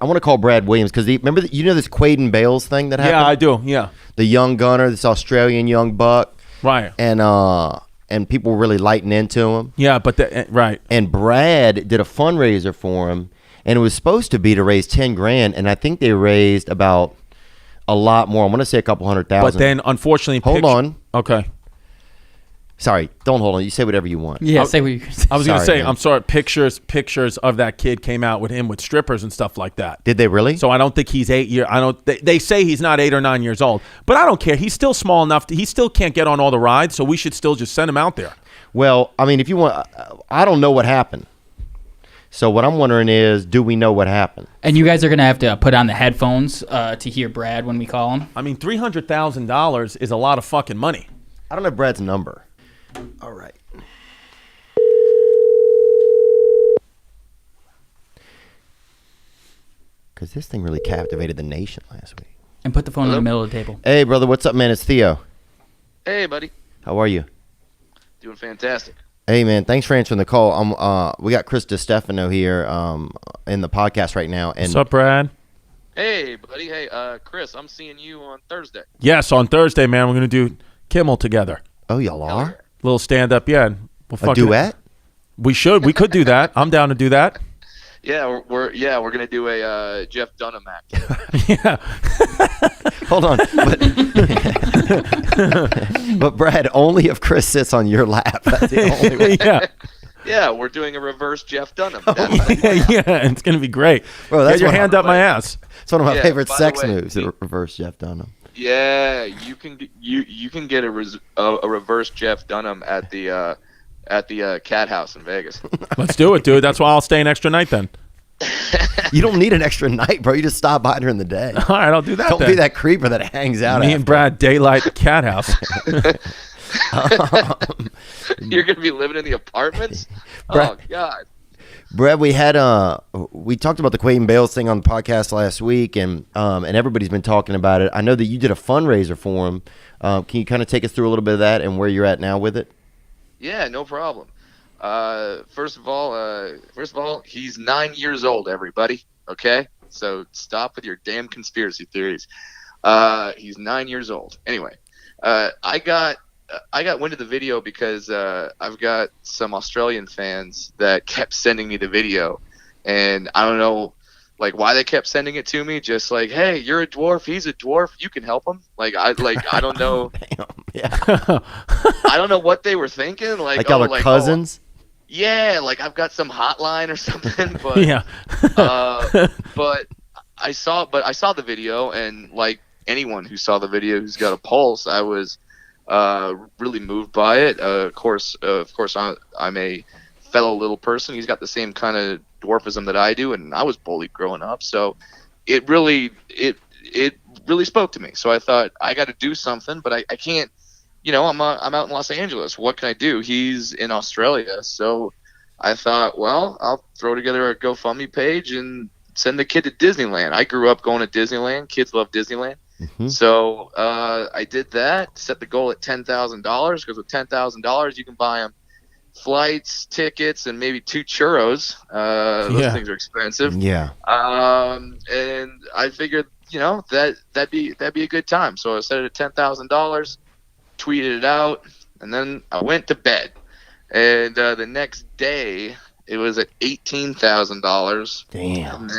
I want to call Brad Williams because remember this Quaden Bayles thing that happened? Yeah, I do. Yeah, the young gunner, this Australian young buck, right? And people were really lighting into him. Yeah, but right. And Brad did a fundraiser for him, and it was supposed to be to raise $10,000, and I think they raised about a lot more. I want to say a couple 100,000. But then, unfortunately, hold on. Okay. Sorry, don't hold on. You say whatever you want. Yeah, say what you say. I was going to say, man. I'm sorry. Pictures of that kid came out with him with strippers and stuff like that. Did they really? So I don't think he's 8 years. They say he's not 8 or 9 years old, but I don't care. He's still small enough. He still can't get on all the rides, so we should still just send him out there. Well, I mean, if you want, I don't know what happened. So what I'm wondering is, do we know what happened? And you guys are going to have to put on the headphones to hear Brad when we call him. I mean, $300,000 is a lot of fucking money. I don't know Brad's number. All right. Because this thing really captivated the nation last week. And put the phone in the middle of the table. Hey, brother, what's up, man? It's Theo. Hey, buddy. How are you? Doing fantastic. Hey, man, thanks for answering the call. We got Chris Distefano here in the podcast right now. And what's up, Brad? Hey, buddy. Hey, Chris, I'm seeing you on Thursday. Yes, on Thursday, man. We're going to do Kimmel together. Oh, y'all are? Little stand-up, yeah. We'll a duet? We should. We could do that. I'm down to do that. Yeah, we're gonna do a Jeff Dunham act. Yeah. Hold on, but Brad, only if Chris sits on your lap. That's the only way. Yeah. Yeah, we're doing a reverse Jeff Dunham. Yeah, it's gonna be great. Bro, that's get your hand up my ass. It's one of my favorite sex way, moves. Reverse Jeff Dunham. Yeah, you can get a reverse Jeff Dunham at the Cat House in Vegas. Let's do it, dude. That's why I'll stay an extra night then. You don't need an extra night, bro. You just stop by during the day. All right, I'll do that. Don't be that creeper that hangs out. Me and Brad daylight the Cat House. You're gonna be living in the apartments? Brad, oh God. Brad, we talked about the Quaden Bayles thing on the podcast last week, and everybody's been talking about it. I know that you did a fundraiser for him. Can you kind of take us through a little bit of that and where you're at now with it? Yeah, no problem. First of all, he's 9 years old, everybody. Okay? So stop with your damn conspiracy theories. He's 9 years old. Anyway, I got wind of the video because I've got some Australian fans that kept sending me the video, and I don't know like why they kept sending it to me. Just like, hey, you're a dwarf, he's a dwarf, you can help him. I don't know. Damn, yeah. I don't know what they were thinking. Like y'all are cousins. Yeah, like I've got some hotline or something. But yeah. But I saw the video, and like anyone who saw the video who's got a pulse, I was really moved by it. Of course, I'm a fellow little person. He's got the same kind of dwarfism that I do, and I was bullied growing up. So it really spoke to me. So I thought I got to do something, but I can't. You know, I'm out in Los Angeles. What can I do? He's in Australia, so I thought, well, I'll throw together a GoFundMe page and send the kid to Disneyland. I grew up going to Disneyland. Kids love Disneyland. Mm-hmm. So I did that, set the goal at $10,000, because with $10,000 you can buy them flights, tickets, and maybe 2 churros. Those things are expensive. Yeah. And I figured, you know, that'd be a good time. So I set it at $10,000, tweeted it out, and then I went to bed. And the next day it was at $18,000. Damn.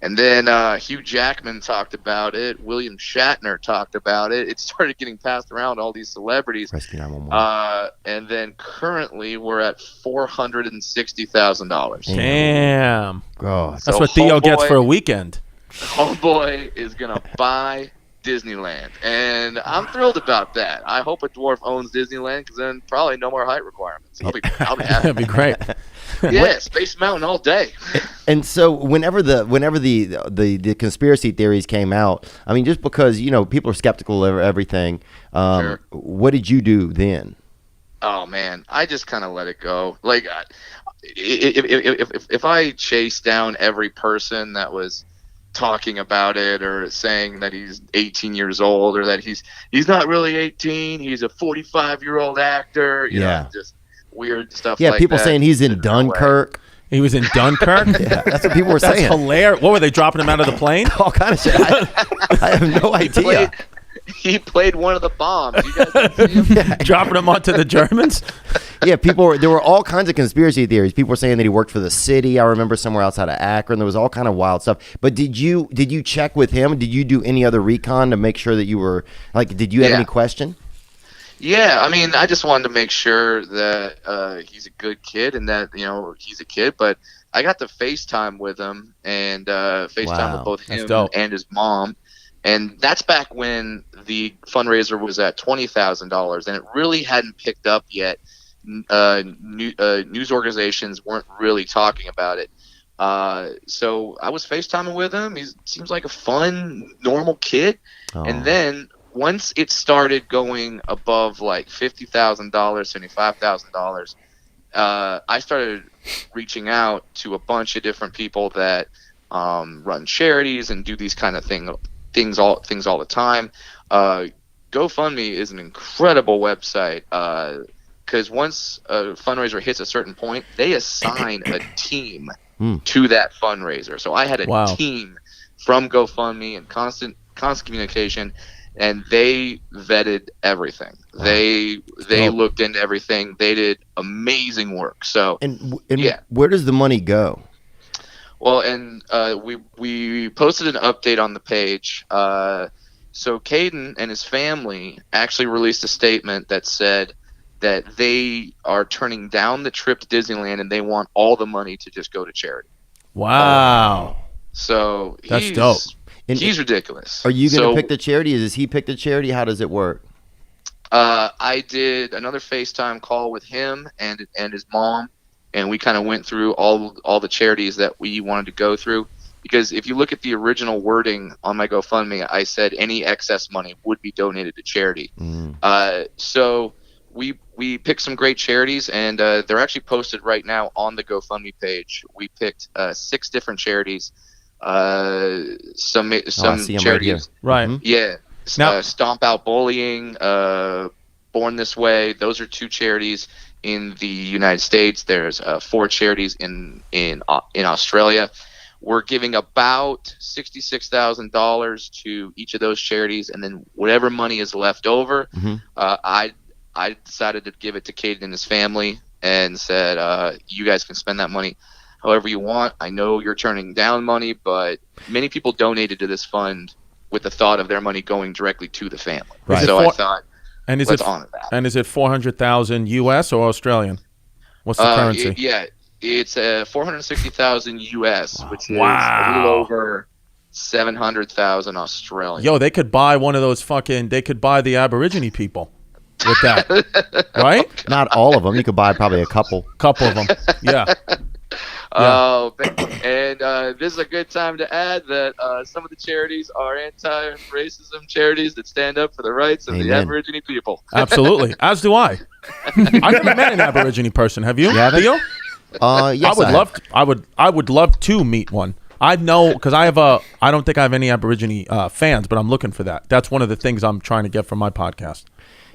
And then Hugh Jackman talked about it. William Shatner talked about it. It started getting passed around to all these celebrities. And then currently we're at $460,000. Damn. God. That's what Theo gets for a weekend. Homeboy is gonna buy Disneyland, and I'm thrilled about that. I hope a dwarf owns Disneyland, because then probably no more height requirements. I'll be happy. That'd be great. Yeah, Space Mountain all day. And so whenever the conspiracy theories came out, I mean, just because, you know, people are skeptical of everything, Sure. What did you do then? Oh man, I just kind of let it go. Like, if I chased down every person that was talking about it or saying that he's 18 years old, or that he's not really 18, he's a 45-year-old actor, you know, just weird stuff. Yeah, like people that. saying he's in Dunkirk. He was in Dunkirk. Yeah, that's what people were That's saying. hilarious. What were they dropping him out of the plane? All kind of shit. I have no idea. He played one of the bombs. You guys didn't see him? Dropping him onto the Germans? Yeah, there were all kinds of conspiracy theories. People were saying that he worked for the city. I remember somewhere outside of Akron. There was all kind of wild stuff. But did you check with him? Did you do any other recon to make sure that you were like? Did you have any question? Yeah, I mean, I just wanted to make sure that he's a good kid and that he's a kid. But I got to FaceTime with him and FaceTime with both him and his mom. And that's back when the fundraiser was at $20,000, and it really hadn't picked up yet. News organizations weren't really talking about it. So I was FaceTiming with him. He seems like a fun, normal kid. Oh. And then once it started going above like $50,000, $75,000, I started reaching out to a bunch of different people that run charities and do these kind of things all the time. GoFundMe is an incredible website because once a fundraiser hits a certain point, they assign a team to that fundraiser. So I had a team from GoFundMe and constant communication, and they vetted everything. Wow. They looked into everything. They did amazing work. So and where does the money go? Well, and we posted an update on the page. So Quaden and his family actually released a statement that said that they are turning down the trip to Disneyland and they want all the money to just go to charity. Wow. So that's dope. He's ridiculous. Are you going to pick the charity? Does he pick the charity? How does it work? I did another FaceTime call with him and his mom. And we kind of went through all the charities that we wanted to go through. Because if you look at the original wording on my GoFundMe, I said any excess money would be donated to charity. So we picked some great charities, and they're actually posted right now on the GoFundMe page. We picked 6 different charities. Some charities. Right. Yeah. Now, Stomp Out Bullying, Born This Way. Those are 2 charities. In the United States, there's 4 charities in Australia. We're giving about $66,000 to each of those charities, and then whatever money is left over, I decided to give it to Quaden and his family, and said, "You guys can spend that money however you want. I know you're turning down money, but many people donated to this fund with the thought of their money going directly to the family." Right. So I thought. And is it 400,000 US or Australian? What's the currency? It's 460,000 US, which is a little over 700,000 Australian. Yo, they could buy one of those they could buy the Aborigine people with that, right? Not all of them. You could buy probably a couple. Couple of them, yeah. Oh, and this is a good time to add that some of the charities are anti-racism charities that stand up for the rights of the Aborigine people. Absolutely, as do I. I've never met an Aborigine person. Have you? Theo? Yes, I would love to meet one. I know because I don't think I have any Aborigine fans, but I'm looking for that. That's one of the things I'm trying to get from my podcast.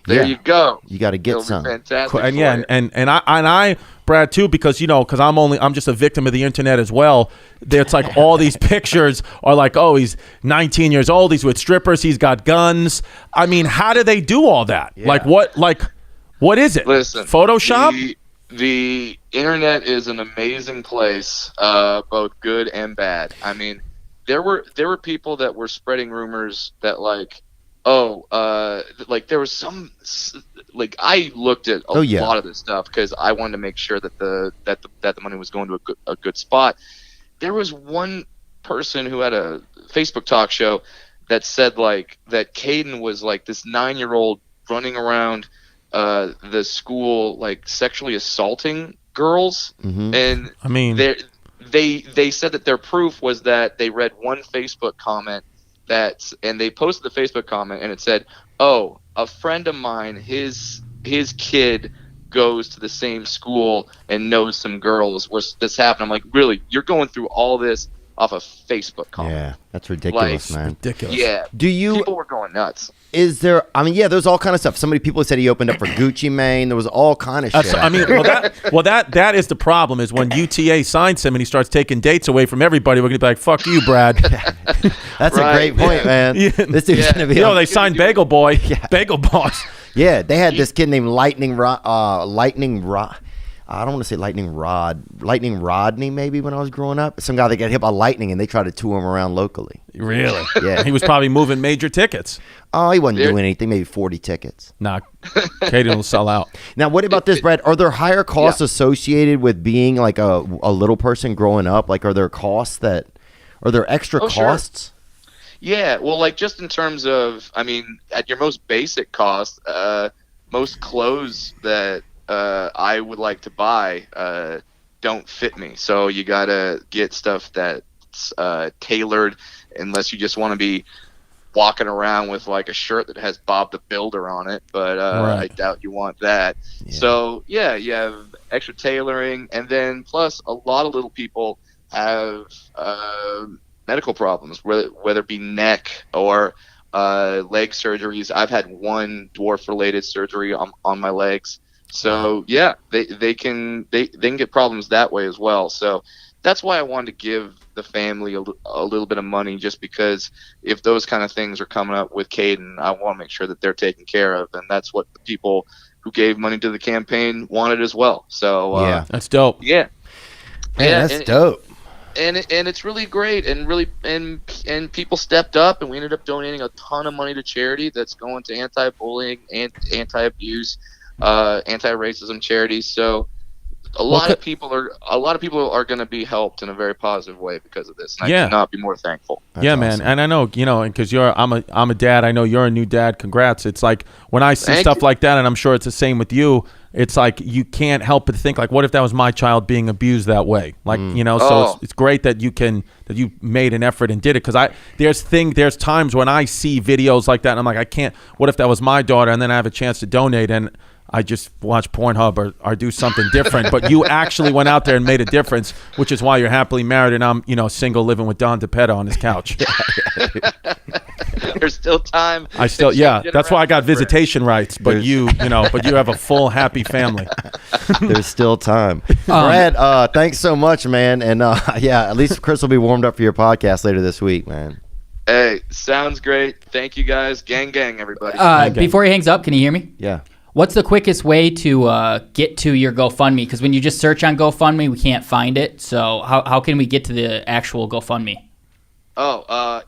There you go. You got to get It'll some. Be fantastic. And and I Brad too, because I'm just a victim of the internet as well. It's like all these pictures are like, oh, he's 19 years old, he's with strippers, he's got guns. I mean, how do they do all that? Yeah. What is it? Listen, Photoshop? The internet is an amazing place, both good and bad. I mean, there were people that were spreading rumors that there was some I looked at a lot of this stuff because I wanted to make sure that the money was going to a good spot. There was one person who had a Facebook talk show that said that Quaden was this 9-year-old running around the school sexually assaulting girls, and I mean they said that their proof was that they read one Facebook comment and they posted the Facebook comment and it said, "Oh, a friend of mine, his kid goes to the same school and knows some girls where this happened." I'm like, really? You're going through all this off a Facebook comment. Yeah, that's ridiculous, man. Ridiculous. Yeah, people were going nuts. Is there? I mean, yeah, there's all kind of stuff. People said he opened up for Gucci Mane. There was all kind of shit. I mean, that is the problem. Is when UTA signs him and he starts taking dates away from everybody, we're gonna be like, "Fuck you, Brad." That's a great point, man. Yeah. This dude's gonna be. They signed Bagel Boy, Bagel Boss. Yeah, they had this kid named Lightning Rod. I don't want to say Lightning Rodney, maybe, when I was growing up. Some guy that got hit by lightning, and they tried to tour him around locally. Really? Yeah. He was probably moving major tickets. Oh, he wasn't doing anything, maybe 40 tickets. Nah, Quaden will sell out. Now, what about this, Brad? Are there higher costs associated with being like a little person growing up? Like, are there extra costs? Sure. Yeah, well, like, just in terms of, I mean, at your most basic cost, most clothes that I would like to buy don't fit me, so you gotta get stuff that's tailored, unless you just want to be walking around with like a shirt that has Bob the Builder on it, but I doubt you want that. So you have extra tailoring, and then plus a lot of little people have medical problems, whether it be neck or leg surgeries. I've had one dwarf related surgery on my legs. So they can get problems that way as well. So that's why I wanted to give the family a little bit of money, just because if those kind of things are coming up with Quaden, I want to make sure that they're taken care of, and that's what the people who gave money to the campaign wanted as well. So that's dope. Yeah, that's dope. And it's really great, and people stepped up, and we ended up donating a ton of money to charity that's going to anti-bullying and anti-abuse. Anti-racism charities. So a lot of people are going to be helped in a very positive way because of this. And I could not be more thankful. That's awesome. Man, and I know because I'm a dad. I know you're a new dad. Congrats! It's like when I see stuff like that, and I'm sure it's the same with you. It's like you can't help but think like, what if that was my child being abused that way? Like so it's great that you made an effort and did it. Because there's times when I see videos like that, and I'm like, I can't. What if that was my daughter? And then I have a chance to donate, and I just watch Pornhub or do something different. But you actually went out there and made a difference, which is why you're happily married, and I'm single, living with Don DePetta on his couch. There's still time. That's why I got visitation rights. But you have a full, happy family. There's still time. Brad, thanks so much, man. And at least Chris will be warmed up for your podcast later this week, man. Hey, sounds great. Thank you, guys. Gang, everybody. Before he hangs up, can you hear me? Yeah. What's the quickest way to get to your GoFundMe? Because when you just search on GoFundMe, we can't find it. So how can we get to the actual GoFundMe?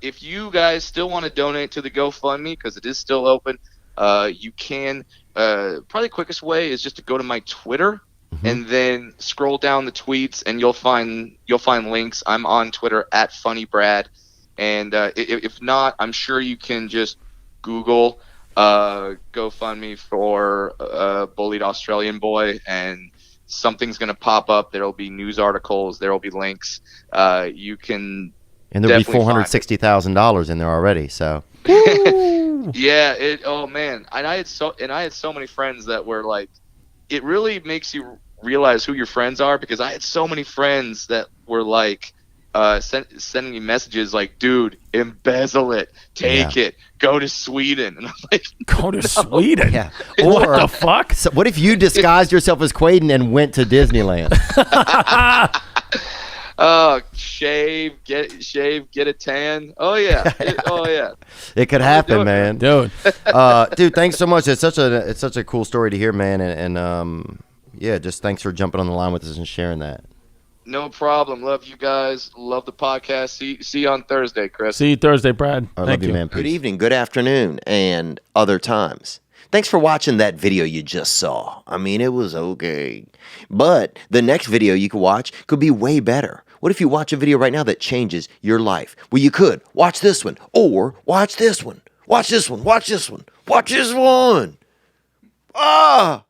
If you guys still want to donate to the GoFundMe, because it is still open, you can. Probably the quickest way is just to go to my Twitter and then scroll down the tweets, and you'll find links. I'm on Twitter at FunnyBrad, and if not, I'm sure you can just Google GoFundMe for bullied Australian boy, and something's going to pop up. There'll be news articles, there'll be links. You can, and there'll be $460,000 in there already. So yeah, oh man, and I had so many friends that were like, it really makes you realize who your friends are, because I had so many friends that were like sending me messages like, dude, embezzle it, take it, go to Sweden. And I'm like, go to Sweden? Yeah. What the fuck? So what if you disguised yourself as Quaden and went to Disneyland? Shave, get a tan. Oh yeah. It could happen, man. Dude. Dude, thanks so much. It's such a cool story to hear, man. And just thanks for jumping on the line with us and sharing that. No problem. Love you guys. Love the podcast. See you on Thursday, Chris. See you Thursday, Brad. I love you, man. Good evening, good afternoon, and other times. Thanks for watching that video you just saw. I mean, it was okay. But the next video you could watch could be way better. What if you watch a video right now that changes your life? Well, you could. Watch this one, or watch this one. Watch this one. Watch this one. Watch this one. Ah!